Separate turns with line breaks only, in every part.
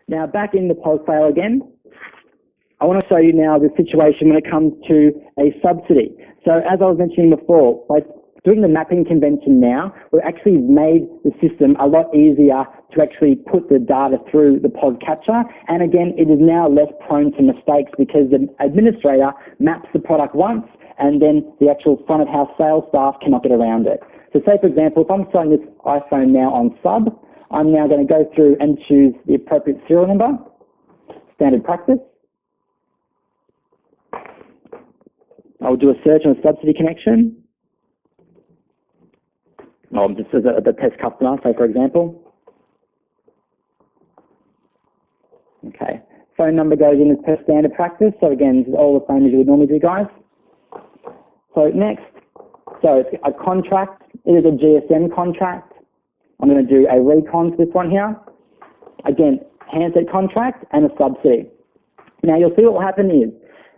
Now back in the POS sale again, I want to show you now the situation when it comes to a subsidy. So as I was mentioning before, by doing the mapping convention now, we've actually made the system a lot easier to actually put the data through the POS capture. And again, it is now less prone to mistakes because the administrator maps the product once and then the actual front of house sales staff cannot get around it. So say for example, if I'm selling this iPhone now on sub, I'm now going to go through and choose the appropriate serial number, standard practice. I'll do a search on a subsidy connection. Just as a test customer, say for example. Okay, phone number goes in as per standard practice. So again, this is all the same as you would normally do, guys. So next, so it's a contract. It is a GSM contract. I'm going to do a recon to this one here. Again, handset contract and a subsidy. Now you'll see what will happen is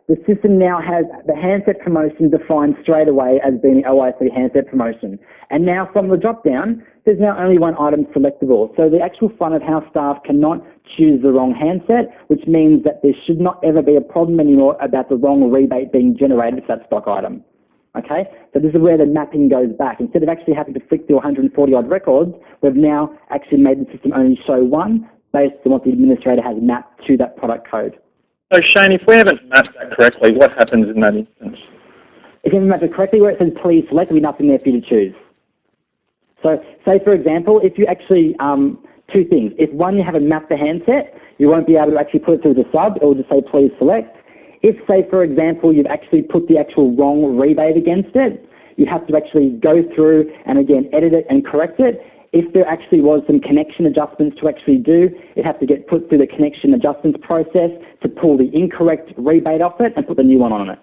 the system now has the handset promotion defined straight away as being the OIC handset promotion. And now from the drop down, there's now only one item selectable. So the actual front of house staff cannot choose the wrong handset, which means that there should not ever be a problem anymore about the wrong rebate being generated for that stock item. Okay, so this is where the mapping goes back. Instead of actually having to flick through 140 odd records, we've now actually made the system only show one based on what the administrator has mapped to that product code.
So Shane, if we haven't mapped that correctly, what happens in that instance?
If you haven't mapped it correctly, where it says please select, there'll be nothing there for you to choose. So say for example, if you actually, two things. If one, you haven't mapped the handset, you won't be able to actually put it through the sub, it will just say please select. If, say, for example, you've actually put the actual wrong rebate against it, you have to actually go through and, again, edit it and correct it. If there actually was some connection adjustments to actually do, it has to get put through the connection adjustments process to pull the incorrect rebate off it and put the new one on it.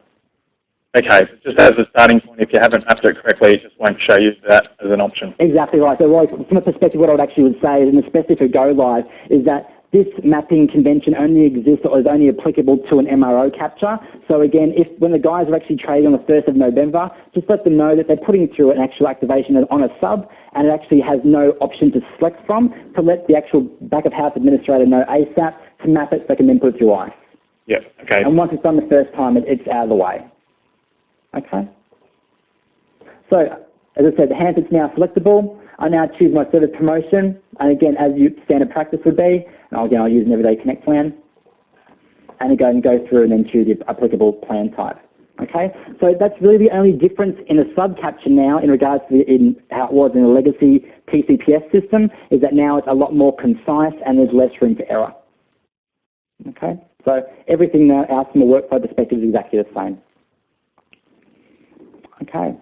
Okay, just as a starting point, if you haven't mapped it correctly, it just won't show you that as an option.
Exactly right. So from a perspective, what I would actually would say, and especially for Go Live, is that this mapping convention only exists or is only applicable to an MRO capture. So again, when the guys are actually trading on the 1st of November, just let them know that they're putting through an actual activation on a sub and it actually has no option to select from, to let the actual back of house administrator know ASAP to map it so they can then put it through ICE.
Yeah, okay.
And once it's done the first time, it's out of the way. Okay? So, as I said, the handset's now selectable. I now choose my service promotion, and again, as standard practice would be, and again, I'll use an Everyday Connect plan, and again, go through and then choose the applicable plan type. Okay, so that's really the only difference in a sub capture now in regards to how it was in the legacy TCPS system, is that now it's a lot more concise and there's less room for error. Okay, so everything now else from a workflow perspective is exactly the same. Okay.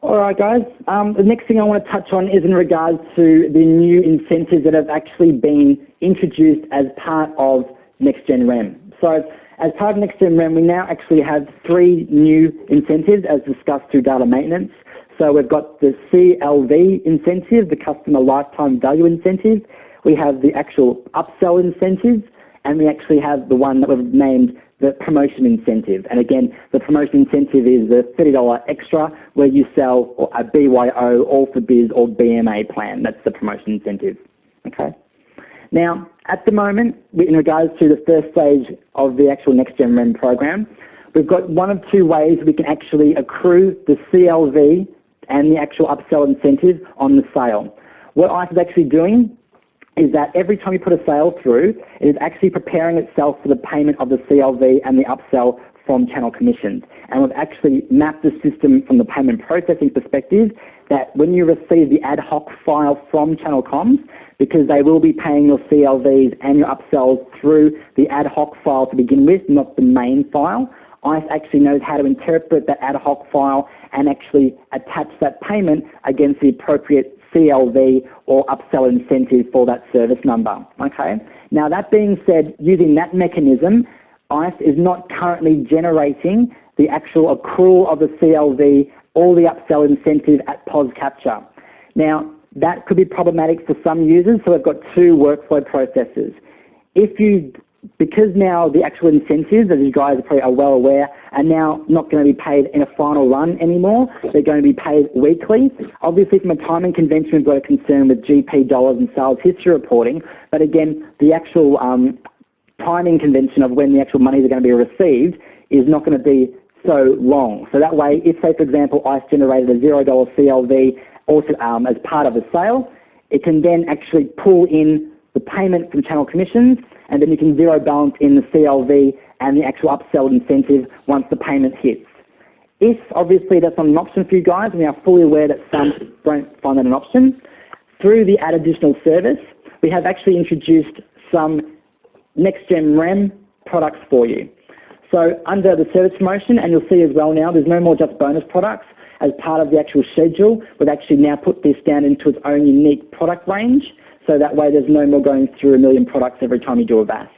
All right, guys. The next thing I want to touch on is in regards to the new incentives that have actually been introduced as part of NextGen REM. So as part of NextGen REM, we now actually have 3 new incentives as discussed through data maintenance. So we've got the CLV incentive, the customer lifetime value incentive. We have the actual upsell incentives, and we actually have the one that we've named the promotion incentive. And again, the promotion incentive is the $30 extra where you sell a BYO, All for Biz or BMA plan. That's the promotion incentive. Okay. Now, at the moment, in regards to the first stage of the actual NextGen REM program, we've got one of 2 ways we can actually accrue the CLV and the actual upsell incentive on the sale. What ICE is actually doing is that every time you put a sale through, it is actually preparing itself for the payment of the CLV and the upsell from channel commissions. And we've actually mapped the system from the payment processing perspective that when you receive the ad hoc file from Channel Comms, because they will be paying your CLVs and your upsells through the ad hoc file to begin with, not the main file, ICE actually knows how to interpret that ad hoc file and actually attach that payment against the appropriate CLV or upsell incentive for that service number. Okay. Now that being said, using that mechanism, ICE is not currently generating the actual accrual of the CLV or the upsell incentive at POS capture. Now that could be problematic for some users, so we've got 2 workflow processes. If you because now the actual incentives, as you guys probably are well aware, are now not going to be paid in a final run anymore. They're going to be paid weekly. Obviously, from a timing convention, we've got a concern with GP dollars and sales history reporting. But again, the actual timing convention of when the actual monies are going to be received is not going to be so long. So that way, if, say, for example, ICE generated a $0 CLV also, as part of the sale, it can then actually pull in the payment from channel commissions, and then you can zero balance in the CLV and the actual upsell incentive once the payment hits. If, obviously, that's not an option for you guys, and we are fully aware that some won't find that an option, through the Add Additional service, we have actually introduced some next-gen REM products for you. So under the service promotion, and you'll see as well now, there's no more just bonus products. As part of the actual schedule, we've actually now put this down into its own unique product range, so that way there's no more going through a million products every time you do a VAS.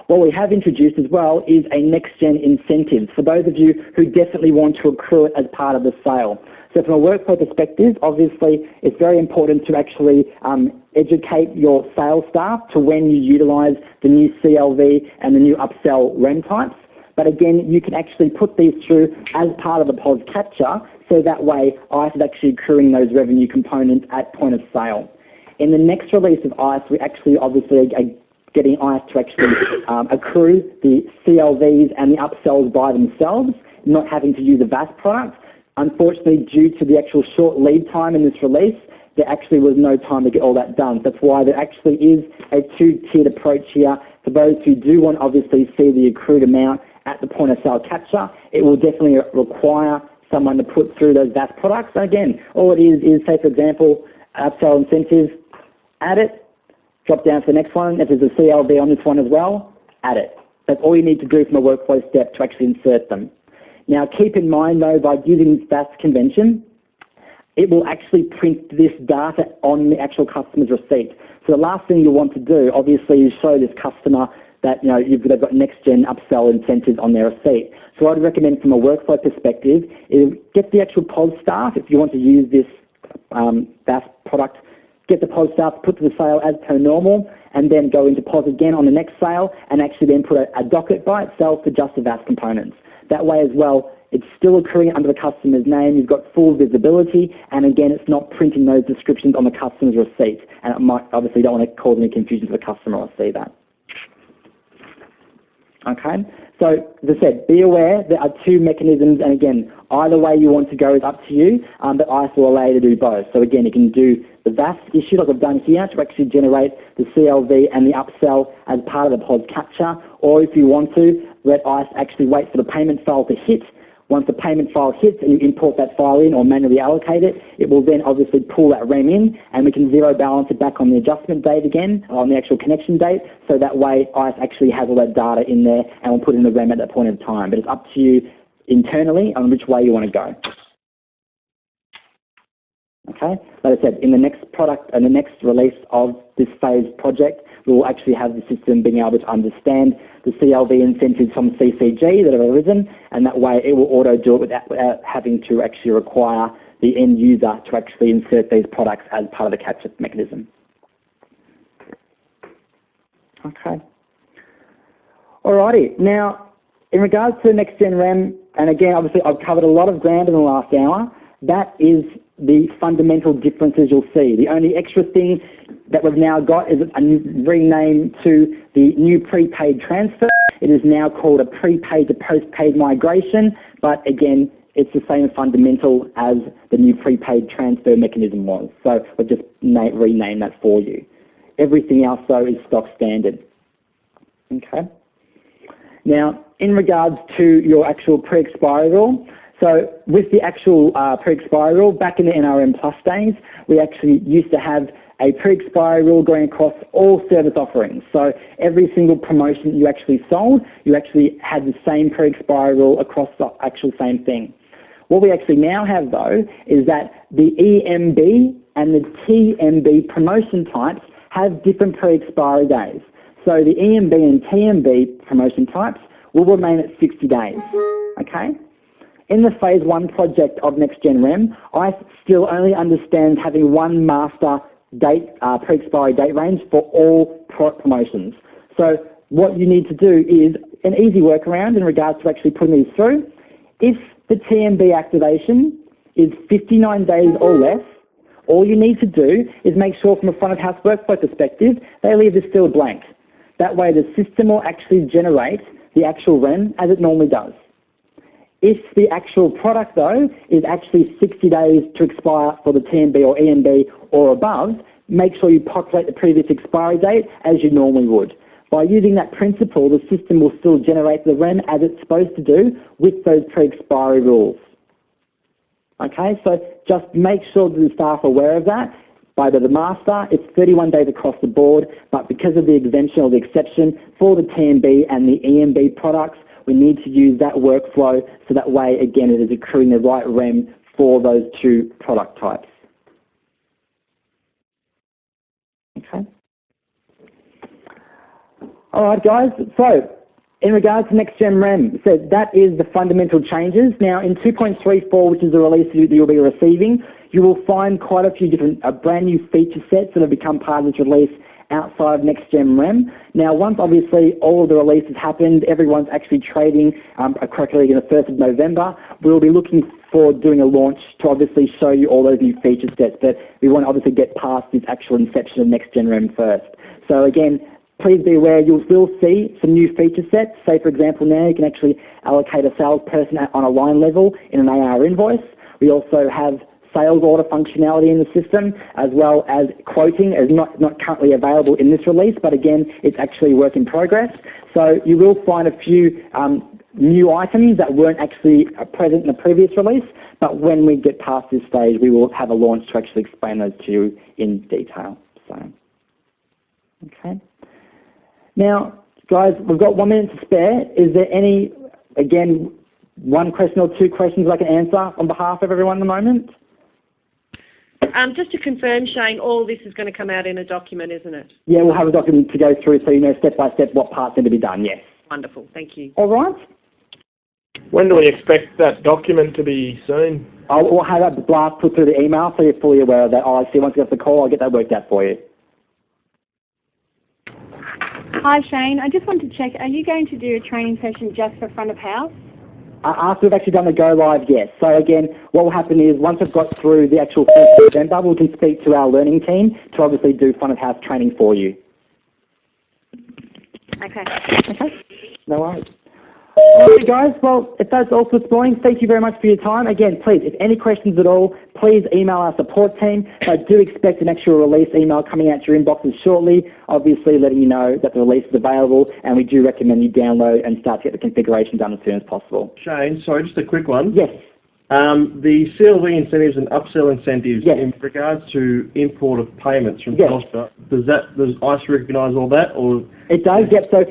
What we have introduced as well is a next-gen incentive for those of you who definitely want to accrue it as part of the sale. So from a workflow perspective, obviously it's very important to actually educate your sales staff to when you utilise the new CLV and the new upsell REM types. But again, you can actually put these through as part of the POS capture, so that way ICE is actually accruing those revenue components at point of sale. In the next release of ICE, we actually obviously are getting ICE to actually accrue the CLVs and the upsells by themselves, not having to use a VAS product. Unfortunately, due to the actual short lead time in this release, there actually was no time to get all that done. That's why there actually is a two-tiered approach here. For those who do want to obviously see the accrued amount at the point of sale capture, it will definitely require someone to put through those VAS products. And again, all it is, say for example, upsell incentives, add it, drop down to the next one. If there's a CLV on this one as well, add it. That's all you need to do from a workflow step to actually insert them. Now keep in mind though, by using this VAS convention, it will actually print this data on the actual customer's receipt. So the last thing you want to do, obviously, is show this customer that they've got next-gen upsell incentives on their receipt. So what I'd recommend from a workflow perspective is get the actual POS staff, if you want to use this VAS product, get the POS staff, put to the sale as per normal, and then go into POS again on the next sale, and actually then put a docket by itself for just the VAS components. That way as well, it's still accruing under the customer's name, you've got full visibility, and again, it's not printing those descriptions on the customer's receipt. And it might, obviously, don't want to cause any confusion to the customer or see that. Okay, so as I said, be aware there are two mechanisms, and again, either way you want to go is up to you, but ICE will allow you to do both. So again, you can do the VAS issue like I've done here to actually generate the CLV and the upsell as part of the POS capture, or if you want to, let ICE actually wait for the payment file to hit. Once the payment file hits and you import that file in or manually allocate it, it will then obviously pull that REM in, and we can zero balance it back on the adjustment date again, on the actual connection date, so that way ICE actually has all that data in there and will put in the REM at that point in time. But it's up to you internally on which way you want to go. Okay, like I said, in the next product and the next release of this phase project, we will actually have the system being able to understand the CLV incentives from CCG that have arisen, and that way it will auto-do it without having to actually require the end user to actually insert these products as part of the capture mechanism. Okay. Alrighty, now in regards to next-gen REM, and again, obviously I've covered a lot of ground in the last hour, that is the fundamental differences you'll see. The only extra thing that we've now got is a rename to the new prepaid transfer. It is now called a prepaid to postpaid migration, but again, it's the same fundamental as the new prepaid transfer mechanism was. So we've just renamed that for you. Everything else, though, is stock standard. Okay. Now, in regards to your actual pre-expiry rule, so with the actual pre-expiry rule, back in the NRM Plus days, we actually used to have a pre-expiry rule going across all service offerings. So every single promotion you actually sold, you actually had the same pre-expiry rule across the actual same thing. What we actually now have, though, is that the EMB and the TMB promotion types have different pre-expiry days. So the EMB and TMB promotion types will remain at 60 days, okay? In the phase 1 project of NextGen REM, I still only understand having one master date, pre-expiry date range for all product promotions. So what you need to do is an easy workaround in regards to actually putting these through. If the TMB activation is 59 days or less, all you need to do is make sure from a front of house workflow perspective, they leave this field blank. That way the system will actually generate the actual REM as it normally does. If the actual product though is actually 60 days to expire for the TMB or EMB or above, make sure you populate the previous expiry date as you normally would. By using that principle, the system will still generate the REM as it's supposed to do with those pre-expiry rules. Okay, so just make sure that the staff are aware of that. By the master, it's 31 days across the board, but because of the exemption or the exception for the TMB and the EMB products, we need to use that workflow so that way, again, it is accruing the right REM for those two product types. Okay. All right, guys, so in regards to Next-Gen REM, so that is the fundamental changes. Now, in 2.34, which is the release that you'll be receiving, you will find quite a few different brand new feature sets that have become part of this release outside of Next-Gen REM. Now, once obviously all of the releases happened, everyone's actually trading correctly on the 1st of November, we'll be looking for doing a launch to obviously show you all those new feature sets, but we want to obviously get past this actual inception of Next-Gen REM first. So again, please be aware you will see some new feature sets. Say, for example, now you can actually allocate a salesperson on a line level in an AR invoice. We also have sales order functionality in the system, as well as quoting is not currently available in this release, but again, it's actually a work in progress. So you will find a few new items that weren't actually present in the previous release, but when we get past this stage, we will have a launch to actually explain those to you in detail. So, okay. Now, guys, we've got 1 minute to spare. Is there any, again, one question or two questions I can answer on behalf of everyone at the moment?
Just to confirm, Shane, all this is going to come out in a document, isn't it?
Yeah, we'll have a document to go through so you know step by step what parts need to be done, yes.
Wonderful, thank you.
All right.
When do we expect that document to be seen?
We'll have that blast put through the email so you're fully aware of that. I'll see once you get the call, I'll get that worked out for you.
Hi Shane, I just want to check, are you going to do a training session just for front of house?
After we've actually done the go live, yes. So again, what will happen is once we've got through the actual 1st of November, we can speak to our learning team to obviously do front of house training for you.
Okay.
Okay, no worries. All right, guys, well, if that's all for this morning, thank you very much for your time. Again, please, if any questions at all, please email our support team. I do expect an actual release email coming out to your inboxes shortly, obviously letting you know that the release is available, and we do recommend you download and start to get the configuration done as soon as possible.
Shane, sorry, just a quick one.
Yes.
The CLV incentives and upsell incentives,
yes,
in regards to import of payments from
yes,
Telstra, does ICE recognise all that, or?
It does, yep. So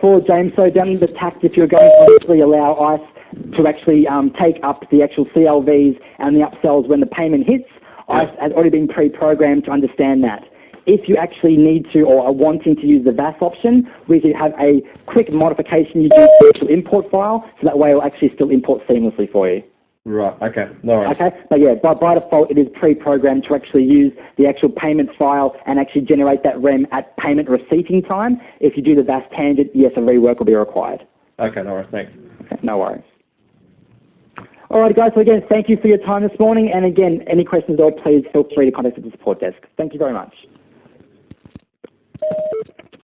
for James, so down in the tax, if you're going to actually allow ICE to actually take up the actual CLVs and the upsells when the payment hits, ICE has already been pre-programmed to understand that. If you actually need to or are wanting to use the VAS option, we can have a quick modification you do to the actual import file, so that way it will actually still import seamlessly for you.
Right, okay, no worries.
Okay, but yeah, by default it is pre-programmed to actually use the actual payments file and actually generate that REM at payment receipting time. If you do the VAS tangent, yes, a rework will be required.
Okay, no worries, thanks.
Okay, no worries. All right, guys, so again, thank you for your time this morning, and again, any questions at all, please feel free to contact the support desk. Thank you very much.